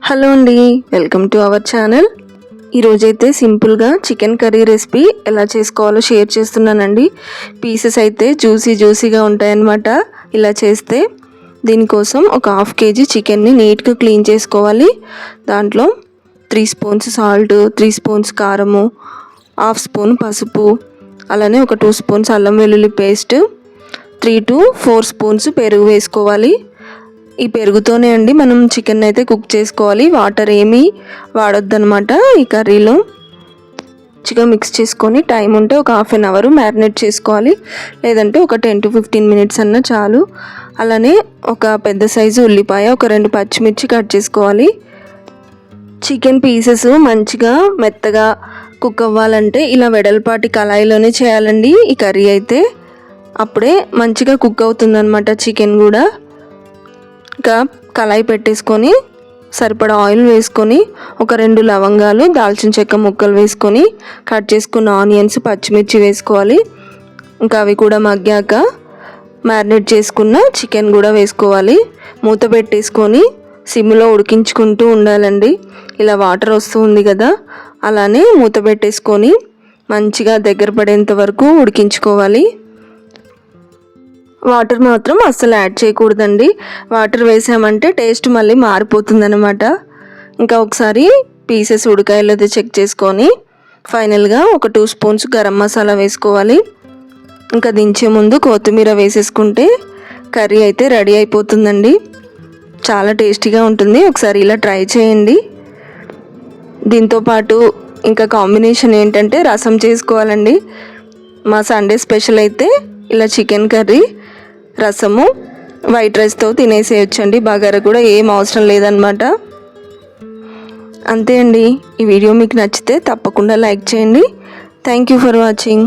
Hello అండి, welcome to our channel. ఈరోజైతే సింపుల్గా చికెన్ కర్రీ రెసిపీ ఎలా చేసుకోవాలో షేర్ చేస్తున్నానండి. పీసెస్ అయితే జ్యూసీగా ఉంటాయన్నమాట ఇలా చేస్తే. దీనికోసం ఒక హాఫ్ కేజీ చికెన్ని నీట్గా క్లీన్ చేసుకోవాలి. దాంట్లో 3 స్పూన్స్ సాల్ట్, 3 స్పూన్స్ కారము, హాఫ్ స్పూన్ పసుపు, అలానే ఒక 2 స్పూన్స్ అల్లం వెల్లుల్లి పేస్ట్, 3 to 4 స్పూన్స్ పెరుగు వేసుకోవాలి. ఈ పెరుగుతోనే అండి మనం చికెన్ అయితే కుక్ చేసుకోవాలి. వాటర్ ఏమీ వాడొద్దనమాట. ఈ కర్రీలో చికెన్ మిక్స్ చేసుకొని టైం ఉంటే ఒక హాఫ్ అన్ అవర్ మ్యారినేట్ చేసుకోవాలి, లేదంటే ఒక 10 to 15 మినిట్స్ అన్నా చాలు. అలానే ఒక పెద్ద సైజు ఉల్లిపాయ, ఒక 2 పచ్చిమిర్చి కట్ చేసుకోవాలి. చికెన్ పీసెస్ మంచిగా మెత్తగా కుక్ అవ్వాలంటే ఇలా వెడల్పాటి కళాయిలోనే చేయాలండి ఈ కర్రీ అయితే. అప్పుడే మంచిగా కుక్ అవుతుందన్నమాట చికెన్ కూడా. ఇంకా కళాయి పెట్టేసుకొని సరిపడా ఆయిల్ వేసుకొని ఒక 2 లవంగాలు, దాల్చిన చెక్క ముక్కలు వేసుకొని కట్ చేసుకున్న ఆనియన్స్, పచ్చిమిర్చి వేసుకోవాలి. ఇంకా అవి కూడా మగ్గాక మ్యారినేట్ చేసుకున్న చికెన్ కూడా వేసుకోవాలి. మూత పెట్టేసుకొని సిమ్లో ఉడికించుకుంటూ ఉండాలండి. ఇలా వాటర్ వస్తూ ఉంది కదా, అలానే మూత పెట్టేసుకొని మంచిగా దగ్గర పడేంత వరకు ఉడికించుకోవాలి. వాటర్ మాత్రం అస్సలు యాడ్ చేయకూడదండి. వాటర్ వేసామంటే టేస్ట్ మళ్ళీ మారిపోతుందన్నమాట. ఇంకా ఒకసారి పీసెస్ ఉడకాయలేదో చెక్ చేసుకొని ఫైనల్గా ఒక 2 స్పూన్స్ గరం మసాలా వేసుకోవాలి. ఇంకా దించే ముందు కొత్తిమీర వేసేసుకుంటే కర్రీ అయితే రెడీ అయిపోతుందండి. చాలా టేస్టీగా ఉంటుంది. ఒకసారి ఇలా ట్రై చేయండి. దీంతోపాటు ఇంకా కాంబినేషన్ ఏంటంటే రసం చేసుకోవాలండి. మా సండే స్పెషల్ అయితే ఇలా చికెన్ కర్రీ, రసము, వైట్ రైస్తో తినేసేయచ్చండి. బగారా కూడా ఏం అవసరం లేదనమాట. అంతే అండి. ఈ వీడియో మీకు నచ్చితే తప్పకుండా లైక్ చేయండి. Thank you for watching.